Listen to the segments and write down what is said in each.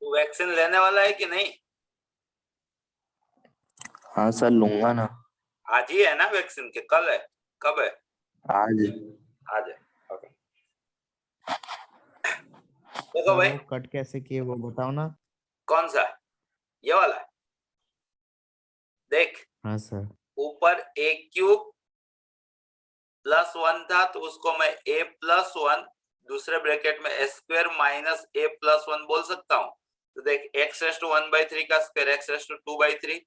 तू वैक्सीन लेने वाला है कि नहीं? हाँ सर लूंगा ना। आज ही है ना वैक्सीन के कल है? कब है? आज। आज है। ओके देखो भाई। वो कट कैसे किए वो बताओ ना। कौन सा? ये वाला? देख हाँ सर। ऊपर ए क्यूब प्लस 1 था तो उसको मैं ए प्लस 1 दूसरे ब्रैकेट में ए स्क्वायर माइनस ए प्लस 1 बोल सकता हूँ। तो देख एक्स रेस टू 1/3 का square X raise to 2/3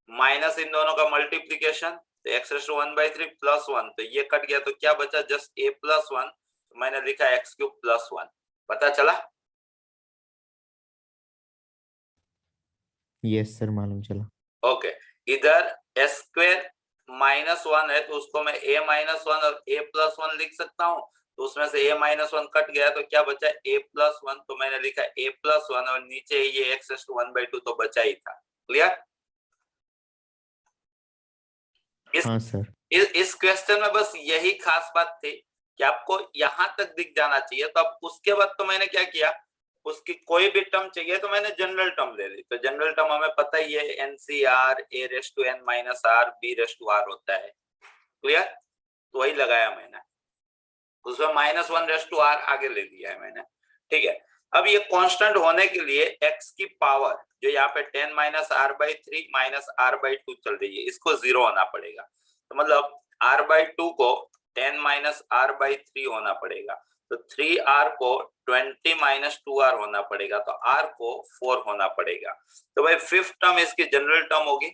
minus इन दोनों का मल्टीप्लीकेशन तो एक्स रेस टू 1/3 प्लस 1 तो ये कट गया तो क्या बचा जस्ट ए प्लस 1 तो मैंने लिखा एक्स क्यूब प्लस 1। पता चला? यस सर मालूम चला। ओके इधर ए स्क्वायर माइनस 1 है तो उसको मैं ए माइनस 1 और ए प्लस 1 लिख सकता हूँ। तो उसमें से ए माइनस 1 कट गया तो क्या बचा ए प्लस 1 तो मैंने लिखा ए प्लस 1 और नीचे ये एक्स रेस टू 1/2 तो बचा ही था। क्लियर? हाँ सर। इस क्वेश्चन में बस यही खास बात थी कि आपको यहां तक दिख जाना चाहिए। तो अब उसके बाद तो मैंने क्या किया उसकी कोई भी टर्म चाहिए तो मैंने जनरल टर्म ले ली। तो जनरल टर्म हमें पता ही है NCR a raise to n minus r b raise to r होता है। क्लियर? तो वही लगाया मैंने उसमें -1 रेस टू आर आगे ले लिया है मैंने। ठीक है अब ये कांस्टेंट होने के लिए x की पावर जो यहाँ पे 10 माइनस r/3 माइनस r/2 चल रही है इसको 0 होना पड़ेगा। तो मतलब r/2 को 10 माइनस r/3 होना पड़ेगा तो 3r को 20 माइनस 2r होना पड़ेगा तो r को 4 होना पड़ेगा। तो भाई फिफ्थ टर्म इसकी जनरल टर्म होगी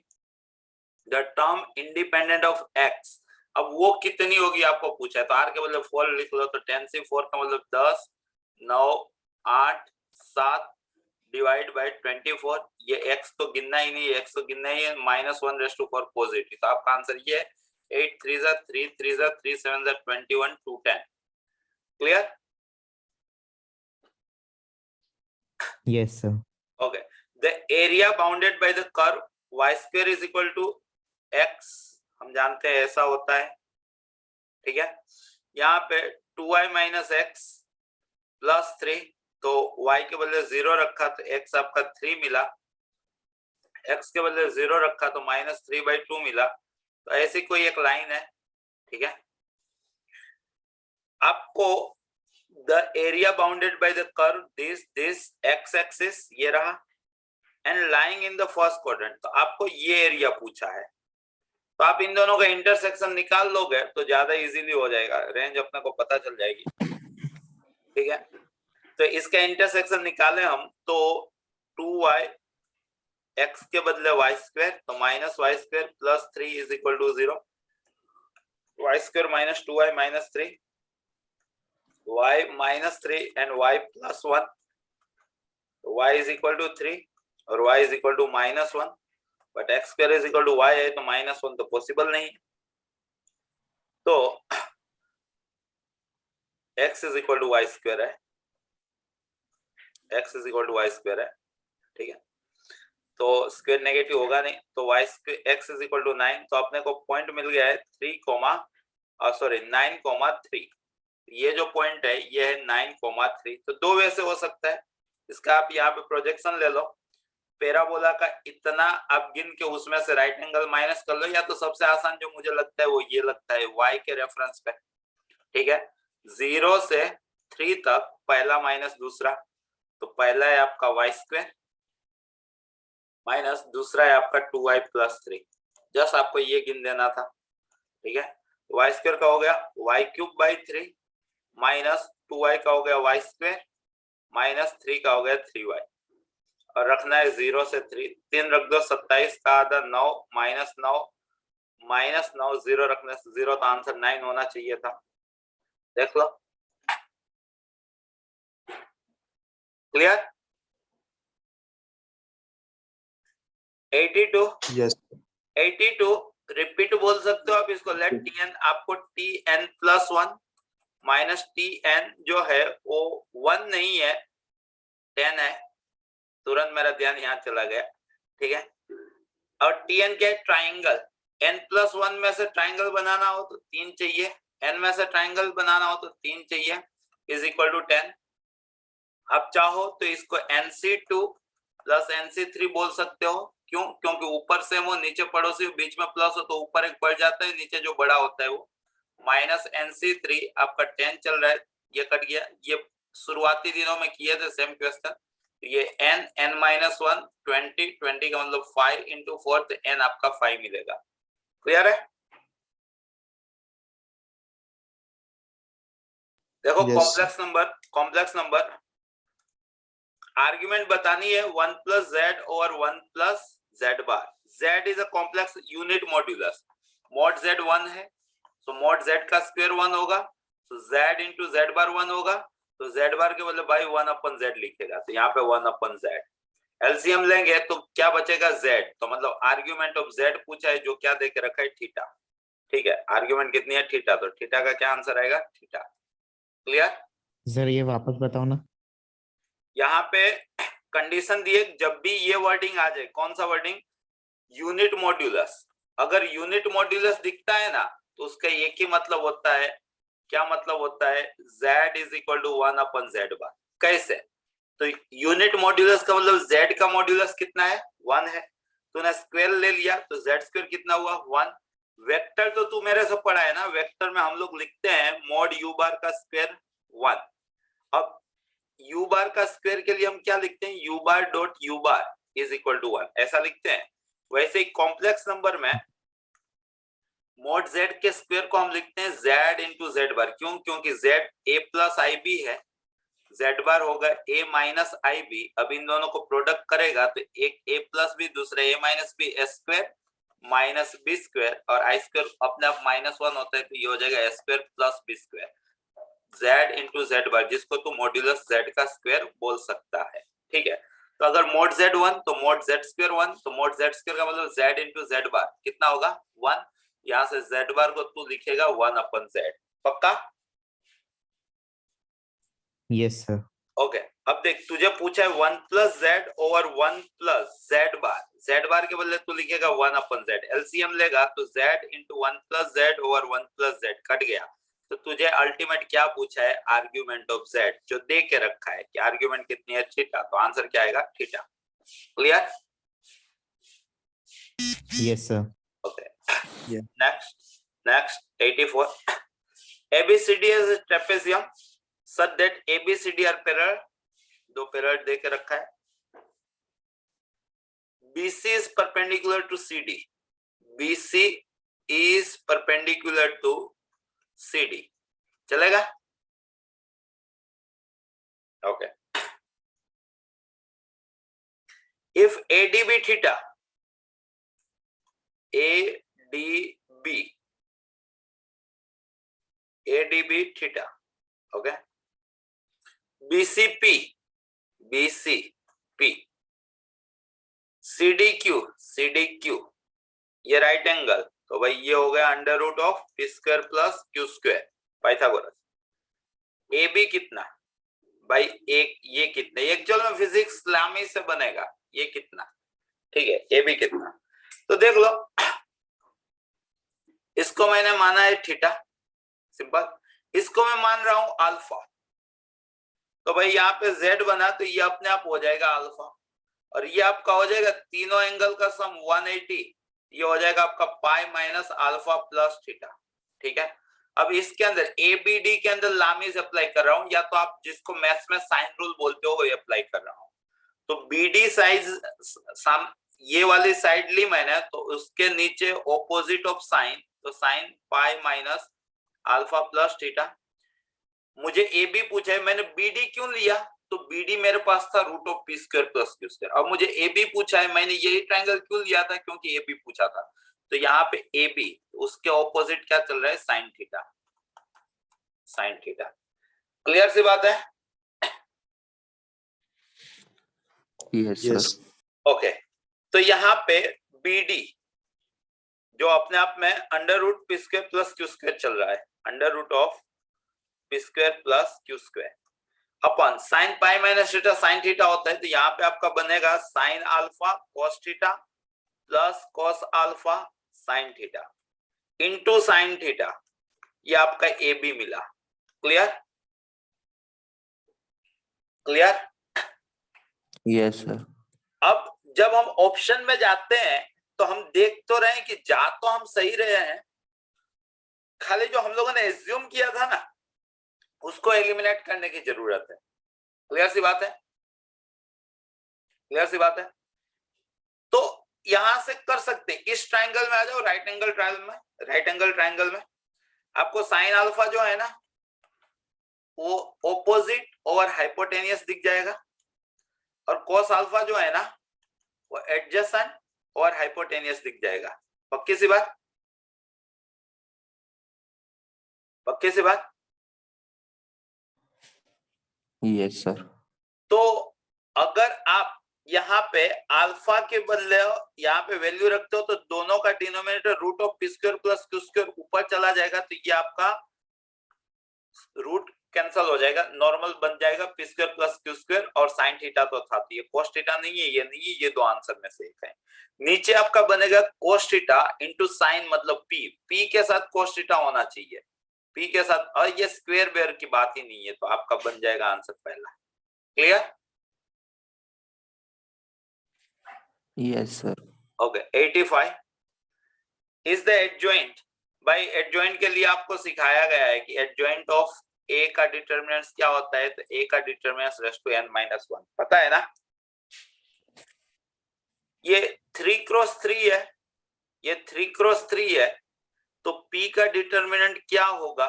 the term independent of x। अब वो कितनी होगी आपको पूछा है तो r के बदले 4 लिख लो तो 10 से 4 का मतलब 10 9 8 7 डिवाइड बाय 24 ये x तो गिनना ही नहीं है x तो गिनना ही है -1 रेस टू 4 पॉजिटिव। तो आपका आंसर ये है 8 3 जा 3 3 जा 3 7 जा 21 2 10। Clear? Yes sir. Okay the area bounded by the curve y square is equal to x हम जानते हैं ऐसा होता है। ठीक है यहाँ पे 2y माइनस एक्स प्लस 3 तो y के बदले 0 रखा तो x आपका 3 मिला x के बदले 0 रखा तो -3/2 मिला। तो ऐसी कोई एक लाइन है। ठीक है आपको the area bounded by the curve this x axis ये रहा and lying in the first quadrant तो आपको ये एरिया पूछा है। तो आप इन दोनों का इंटरसेक्शन निकाल लोगे तो ज्यादा इजीली हो जाएगा रेंज अपने को पता चल जाएगी। ठीक है तो इसका इंटरसेक्शन निकाले हम तो 2y x के बदले y स्क्वायर तो -y square plus 3 is equal to 0 y square minus 2y minus 3 y minus 3 and y plus 1 y is equal to 3 और y is equal to -1 but x square is equal to y है तो -1 तो possible नहीं है। तो x is equal to y square है x is equal to y square है। ठीक है तो स्क्वायर नेगेटिव होगा नहीं तो y square x is equal to 9 तो अपने को पॉइंट मिल गया है 9,3 ये जो पॉइंट है ये है 9,3 तो दो वे से हो सकता है इसका आप यहाँ पे प्रोजेक्शन ले लो पैराबोला का इतना आप गिन के उसमें से राइट एंगल माइनस कर लो या तो सबसे आसान जो मुझे लगता है वो ये लगता है y के रेफरेंस पे। ठीक है 0 से 3 तक पहला माइनस दूसरा तो पहला है आपका y स्क्वायर माइनस दूसरा है आपका 2y प्लस 3 जस्ट आपको ये गिन देना था। ठीक है y स्क्वायर का हो गया y cube by 3 minus 2y का हो गया y स्क्वायर माइनस 3 का हो गया 3y और रखना है 0 से 3 रख दो 27 का आधा 9 -9 0 रखने से 0 तो आंसर 9 होना चाहिए था। देख लो क्लियर? 82 यस 82 रिपीट बोल सकते हो आप इसको लेट tn आपको tn प्लस 1 माइनस tn जो है वो 1 नहीं है 10 है। तुरंत मेरा ध्यान यहाँ चला गया। ठीक है और tn क्या है ट्राइंगल n प्लस 1 में से ट्राइंगल बनाना हो तो 3 चाहिए n में से ट्राइंगल बनाना हो तो 3 चाहिए इज इक्वल टू 10। आप चाहो तो इसको nc2 प्लस NC3 बोल सकते हो। क्यों? क्योंकि ऊपर से वो नीचे पड़ोसी बीच में प्लस हो तो ऊपर एक बढ़ जाता है, नीचे जो बड़ा होता है वो माइनस NC3 आपका 10 चल रहा है, ये कट गया। ये शुरुआती दिनों में किए थे सेम क्वेश्चन। ये n माइनस 1 20 20 का मतलब 5 इंटू 4 तो n आपका 5 मिलेगा। क्लियर है? देखो Yes. कॉम्प्लेक्स नंबर आर्ग्यूमेंट बतानी है 1 plus Z over 1 plus Z bar. Z is a complex unit modulus, mod Z 1 है तो मॉड जेड का स्क्वायर 1 होगा, तो जेड इंटू जेड बार 1 होगा, तो जेड बार के बदले भाई 1 अपन जेड लिखेगा, तो यहाँ पे 1 अपन जेड। एलसीएम लेंगे तो क्या बचेगा? जेड। तो मतलब आर्ग्यूमेंट ऑफ जेड पूछा है, जो क्या देके रखा है? थीटा। ठीक है, आर्ग्यूमेंट कितनी है? थीटा, तो थीटा का क्या आंसर आएगा? थीटा। क्लियर? सर ये वापस बताओ ना। यहाँ पे कंडीशन दिए, जब भी ये वर्डिंग आ जाए, कौन सा वर्डिंग? Unit modulus. अगर यूनिट मॉड्यूलस दिखता है ना तो उसका एक ही मतलब होता है, क्या मतलब होता है? z इज इक्वल टू 1 अपन जेड बार। कैसे? तो यूनिट मॉड्यूलस का मतलब z का मॉड्यूलस कितना है? 1 है। तूने स्क्वायर ले लिया तो z स्क्वायर कितना हुआ? 1। वेक्टर तो तू मेरे से पढ़ा है ना, वेक्टर में हम लोग लिखते हैं मॉड u बार का स्क्वायर 1। अब u बार का स्क्वायर के लिए हम क्या लिखते हैं? u bar dot u bar is equal to 1, ऐसा लिखते हैं। वैसे ही कॉम्प्लेक्स नंबर में मॉड z के स्क्वायर को हम लिखते हैं z इंटू जेड बार। क्यों? क्योंकि z a plus i b है, z बार होगा a माइनस आई बी। अब इन दोनों को प्रोडक्ट करेगा तो एक a प्लस बी, दूसरा a minus b, s square minus b square, और आई स्क्वायर अपने आप -1 होता है, तो ये हो जाएगा s square plus B square. z into Z bar, जिसको तू मॉड्यूलस z का स्क्वायर बोल सकता है। ठीक है, तो अगर मोड z 1 तो मोड z स्क्वायर 1, तो मोड z स्क्वायर का मतलब z इंटू जेड बार कितना होगा? 1। यहाँ से z बार को तू लिखेगा 1 अपन z। पक्का? Yes sir. ओके, अब देख, तुझे पूछा है 1 plus Z over 1 plus Z bar. Z bar के बदले तू लिखेगा 1 अपन जेड। एलसीएम लेगा तो Z into 1 plus Z over 1 plus Z cut गया। तो तुझे अल्टीमेट क्या पूछा है? आर्ग्यूमेंट ऑफ जेड, जो दे के रखा है कि आर्ग्यूमेंट कितनी है? थीटा। तो आंसर क्या आएगा? Theta. Clear? Yes sir. Okay, Yeah. Next 84। ABCD is a trapezium such that ABCD are parallel, दो पैरेलल दे के रखा है। BC is perpendicular to CD, BC is perpendicular to CD, चलेगा? Okay, if ADB theta, ADB theta, okay, BCP, CDQ, ये right angle, तो भाई ये हो गया under root of P square plus Q square, Pythagoras. AB कितना? भाई एक, ये कितना? एक्चुअल में फिजिक्स लामी से बनेगा, ये कितना? ठीक है, AB कितना? तो देख लो, इसको मैंने माना है थीटा, सिंपल। इसको मैं मान रहा हूं अल्फा, तो भाई यहाँ पे z बना तो ये अपने आप हो जाएगा अल्फा, और ये आपका हो जाएगा तीनों एंगल का सम 180, ये हो जाएगा आपका pi minus alpha plus theta. ठीक है, अब इसके अंदर ABD के अंदर लामीज अप्लाई कर रहा हूं, या तो आप जिसको मैथ्स में साइन रूल बोलते हो वो अप्लाई कर रहा हूं। तो BD साइज, ये वाली साइड ली मैंने, तो उसके नीचे ऑपोजिट ऑफ साइन, तो sign pi minus alpha plus theta. मुझे AB पूछा है, मैंने BD क्यों लिया? तो BD मेरे पास था root of P square plus Q square. अब मुझे AB पूछा है, मैंने यही ट्रायंगल क्यों लिया था? क्योंकि AB पूछा था। तो यहाँ पे AB, उसके ऑपोजिट क्या चल रहा है? Sine theta, sine theta. Clear सी बात है? Yes, Yes. sir. ओके, तो यहाँ पे BD जो अपने आप में under root P square plus Q square चल रहा है, under root of P square plus Q square अपन sine pi minus theta sine theta होता है, तो यहाँ पे आपका बनेगा sine alpha cos theta plus cos alpha sine theta into sine theta, ये आपका AB मिला। क्लियर? क्लियर? Yes, sir. जब हम ऑप्शन में जाते हैं तो हम देख तो रहे हैं कि जा तो हम सही रहे हैं, खाली जो हम लोगों ने एज्यूम किया था ना उसको एलिमिनेट करने की जरूरत है। क्लियर सी बात है? क्लियर सी बात है? तो यहां से कर सकते हैं, इस ट्राइंगल में आ जाओ, राइट एंगल ट्राइंगल में आपको साइन अल्फा जो है ना वो ऑपोजिट ओवर हाइपोटेनियस दिख जाएगा, और कॉस अल्फा जो है ना वो एडजेसेंट और हाइपोटेनियस दिख जाएगा। पक्की सी बात? पक्की सी बात? Yes sir. तो अगर आप यहाँ पे अल्फा के बदले यहाँ पे वैल्यू रखते हो तो दोनों का denominator root of P square plus Q square ऊपर चला जाएगा, तो ये आपका रूट कैंसल हो जाएगा, नॉर्मल बन जाएगा P square plus Q square, और साइन थीटा तो था, तो ये कोस थीटा नहीं है, ये नहीं है, ये दो आंसर में से एक है। नीचे आपका बनेगा कोस थीटा इंटू साइन मतलब पी के साथ कोस थीटा होना चाहिए, पी के साथ, और ये स्क्वायर बेयर की बात ही नहीं है, तो आपका बन जाएगा आंसर पहला। Clear? Yes sir. Okay 85 is the adjoint. भाई एडजॉइंट के लिए आपको सिखाया गया है कि एडजॉइंट ऑफ ए का डिटरमिनेंट्स क्या होता है, तो ए का डिटरमिनेंट्स रेज़ टू n - 1 पता है ना? ये 3 क्रॉस 3 है, ये 3 क्रॉस 3 है, तो p का डिटरमिनेंट क्या होगा?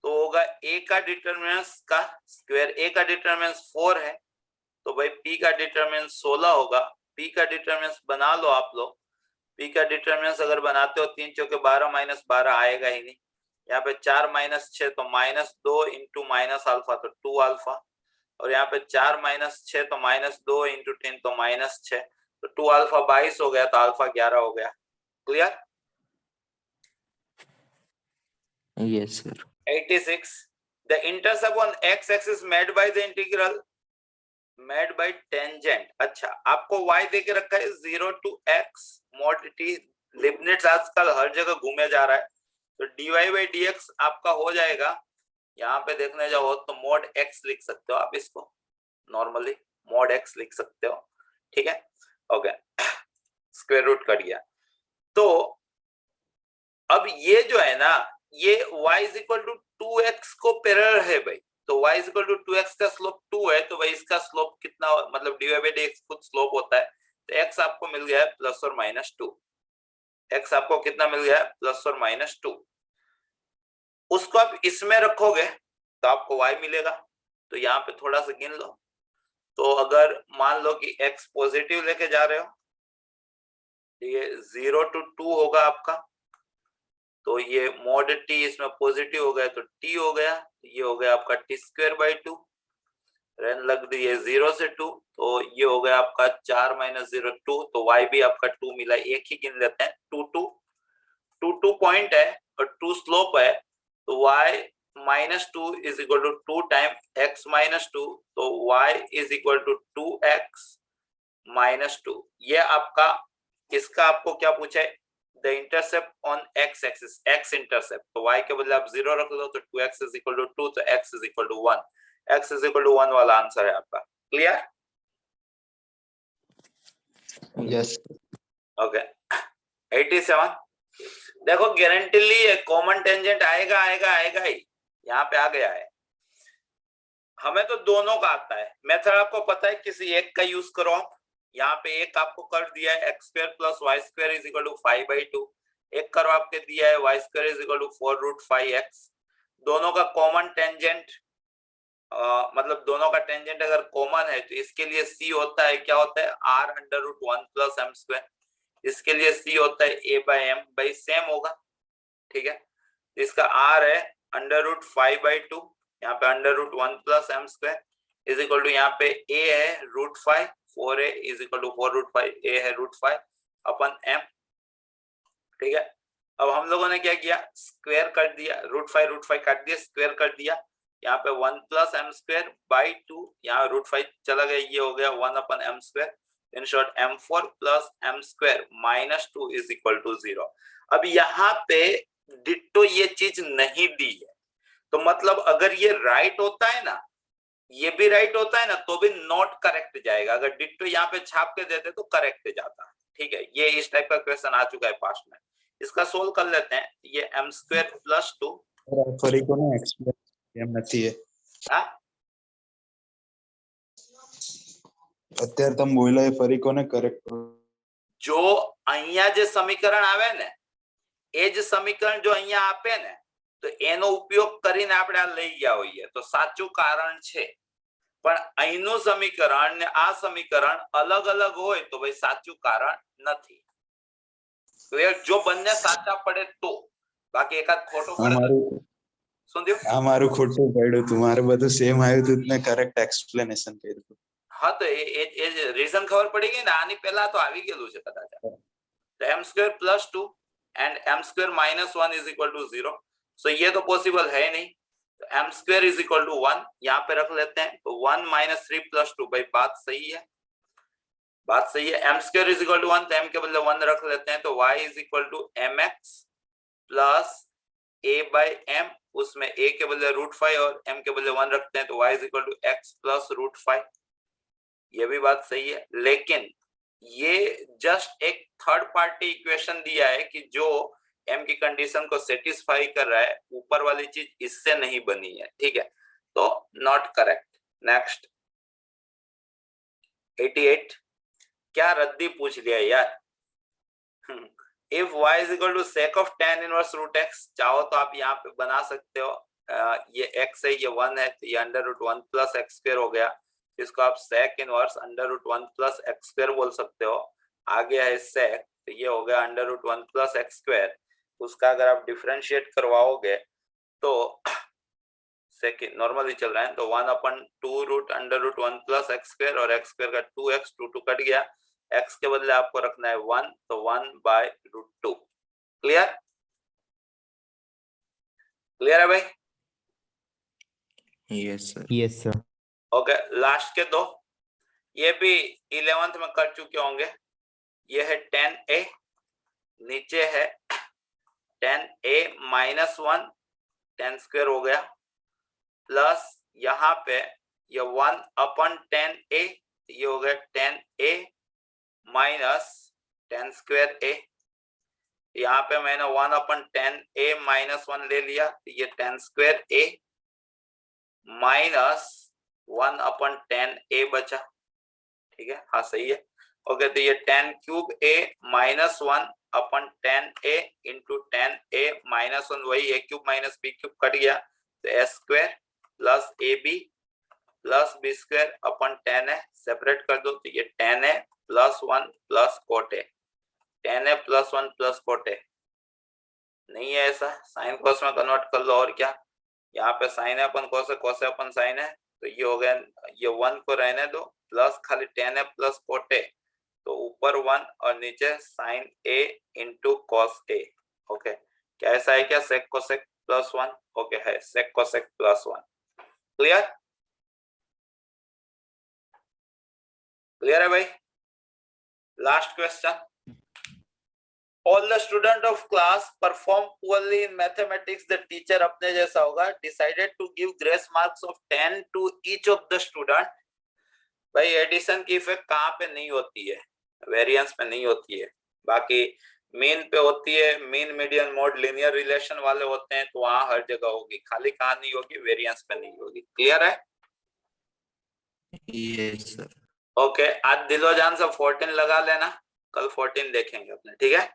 तो होगा a का डिटरमिनेंट्स का स्क्वायर, a का डिटरमिनेंट्स 4 है, तो भाई p का डिटरमिनेंट 16 होगा। p का डिटरमिनेंट बना लो आप लोग, p का डिटरमिनेंट अगर बनाते हो 3 चौके 12 माइनस 12 आएगा ही नहीं, यहाँ पे 4 माइनस 6 तो -2 इंटू माइनस अल्फा तो 2 अल्फा, और यहाँ पे 4 माइनस 6 तो -2 इंटू 10 तो -6, तो 2 अल्फा 22 हो गया, तो अल्फा 11 हो गया। Clear? Yes sir. 86 the intercept on x axis made by the integral made by tangent. अच्छा आपको y दे के रखा है 0 to x mod t, लिबनिट्ज आजकल हर जगह घूमे जा रहा है, तो dy by dx आपका हो जाएगा, यहाँ पे देखने जाओ तो mod x लिख सकते हो आप, इसको नॉर्मली mod x लिख सकते हो, ठीक है? ओके स्क्वायर रूट कर दिया, तो अब ये जो है ना ये y is equal to 2x को पैरेलल है भाई, तो y is equal to 2x का स्लोप 2 है, तो भाई इसका स्लोप कितना, मतलब dy by dx खुद स्लोप होता है, तो x आपको मिल गया है प्लस और -2, x आपको कितना मिल गया है प्लस और -2, उसको आप इसमें रखोगे तो आपको y मिलेगा, तो यहाँ पे थोड़ा सा गिन लो, तो अगर मान लो कि x पॉजिटिव लेके जा रहे हो, ये 0 to 2 होगा आपका, तो ये mod t इसमें पॉजिटिव हो गया तो t हो गया, ये हो गया आपका t स्क्वायर बाई 2, रेन लग दी है 0 से 2, तो ये हो गया आपका 4 - 0 2, तो y भी आपका 2 मिला, एक ही गिन लेते हैं, 2 पॉइंट है और 2 स्लोप है, तो y -2 is equal to 2 time x -2, तो y is equal to 2x -2। ये आपका, इसका आपको क्या पूछा है, the intercept on x axis, x intercept, तो y के बदले आप 0 रख लो, तो 2x इज इक्वल टू 2, तो x is equal to 1, x is equal to 1 वाला आंसर है आपका। क्लियर? यस। ओके 87 देखो गारंटीली कॉमन टेंजेंट आएगा आएगा आएगा ही, यहाँ पे आ गया है, हमें तो दोनों का आता है, मेथड आपको पता है, किसी एक का यूज करो आप, यहाँ पे एक आपको कर दिया है x square plus Y square is equal to 5/2, एक करो आपके दिया है y square is equal to 4√5x, दोनों का कॉमन टेंजेंट, मतलब दोनों का टेंजेंट अगर कॉमन है तो इसके लिए c होता है, क्या होता है, r√1 + m², इसके लिए c होता है a/m, भाई सेम होगा, ठीक है? इसका r है √5/2, यहाँ पे √1 + m² इज इक्वल टू, यहाँ पे a है √5, 4a is equal to 4√5, a है √5 अपन m, ठीक है? अब हम लोगों ने क्या किया, स्क्वायर कर दिया, √5 काट दिया, स्क्वायर कर दिया, यहाँ पे 1 + m²/2, यहाँ √5 चला गया, ये हो गया 1/m², in short m4 + m² -2 is equal to 0। अब यहाँ पे डिट्टो ये चीज नहीं दी है, तो मतलब अगर ये राइट होता है ना ये भी राइट होता है ना तो भी नॉट करेक्ट जाएगा, अगर डिट्टो यहाँ पे छाप के देते तो करेक्ट जाता। ठीक है, ये इस टाइप का क्वेश्चन आ चुका है पास्ट में। इसका सोल्व कर लेते हैं। ये m² + 2 ફરીકોને એક્સપ્લેન એમ નથી એ હા અત્યારે તમે બોલ્યા એ ફરીકોને કરેક્ટ જો અહીંયા જે સમીકરણ આવે ને એ જ સમીકરણ જો અહીંયા આપે ને તો એનો ઉપયોગ કરીને આપણે આ લઈ ગયા હોઈએ તો સાચું કારણ છે, પણ અહીંનું સમીકરણ ને આ સમીકરણ અલગ અલગ હોય તો ભાઈ સાચું કારણ નથી। જો બંને સાચા પડે તો, બાકી એકાદ ખોટો પડે તો શું થયું? આ મારું ખોટું પડ્યું હતું, મારે બધું સેમ આવ્યું હતું, મેં કરેક્ટ એક્સપ્લેનેશન કર્યું હતું। હા તો એ રીઝન ખબર પડી ગઈ ને, આની પહેલા તો આવી ગયેલું છે કદાચ। તો m² + 2 and m² - 1 = 0, सो ये तो पॉसिबल है नहीं। तो m² = 1 यहाँ पे रख लेते हैं, तो 1 - 3 + 2, भाई बात सही है, बात सही है। m² = 1 तो m के बदले 1 रख लेते हैं, तो y = mx + a/m, उसमें a के बदले √5 और m के बदले 1 रखते हैं, तो y = x + √5। ये भी बात सही है, लेकिन ये जस्ट एक थर्ड पार्टी इक्वेशन दिया है कि जो m की कंडीशन को सेटिस्फाई कर रहा है, ऊपर वाली चीज इससे नहीं बनी है। ठीक है, तो नॉट करेक्ट। नेक्स्ट 88, क्या रद्दी पूछ लिया यार। If y = sec of tan inverse √x, चाहो तो आप यहाँ पे बना सकते हो, ये x है, ये 1 है, तो ये √1 + x² हो गया, इसको आप sec इनवर्स √1 + x² बोल सकते हो। आगे है sec, तो ये हो गया √1 + x²। उसका अगर आप डिफरेंशिएट करवाओगे तो सेकंड नॉर्मली चल रहा है, तो 1/2 √1 + x² और x² का 2x, 2 कट गया, x के बदले आपको रखना है 1, तो 1/√2। क्लियर? क्लियर है भाई? Yes sir. Yes sir. Okay, last के दो ये भी 11th में कर चुके होंगे। ये है 10a, नीचे है 10a - 1, 10² हो गया, प्लस यहाँ पे ये 1/10a, ये हो गया 10a - 10²a। यहाँ पे मैंने 1/10a - 1 ले लिया, तो ये 10²a - 1/10a बचा। ठीक है, हाँ सही है। ओके, तो ये 10³ a - 1/10a इंटू 10a - 1, वही a³ - b³ कट गया, तो a² + ab + b²/10 है, सेपरेट कर दो, तो ये 10a + 1 + cot a, 10a + 1 + cot a नहीं है ऐसा, साइन कॉस में कन्वर्ट कर लो। और क्या, यहाँ पे साइन है अपन कॉस है, कॉस है अपन साइन है, तो ये हो गया, ये 1 को रहने दो, प्लस खाली 10a + cot a, तो ऊपर 1 और नीचे sin a into cos a। Okay, क्या ऐसा है क्या, sec cosec + 1? ओके है, sec cosec + 1। क्लियर? क्लियर है भाई? Last question, all the student of class perform poorly in mathematics, the teacher अपने जैसा होगा, decided to give grace marks of 10 to each of the student। भाई addition की effect कहाँ पे नहीं होती है, वेरिएंस पे नहीं होती है, बाकी मीन पे होती है, mean median mode linear relation वाले होते हैं, तो वहां हर जगह होगी, खाली कहाँ नहीं होगी, वेरिएंस पे नहीं होगी। क्लियर है? Yes sir. ओके, आज दिलो जान से 14 लगा लेना, कल 14 देखेंगे अपने। ठीक है?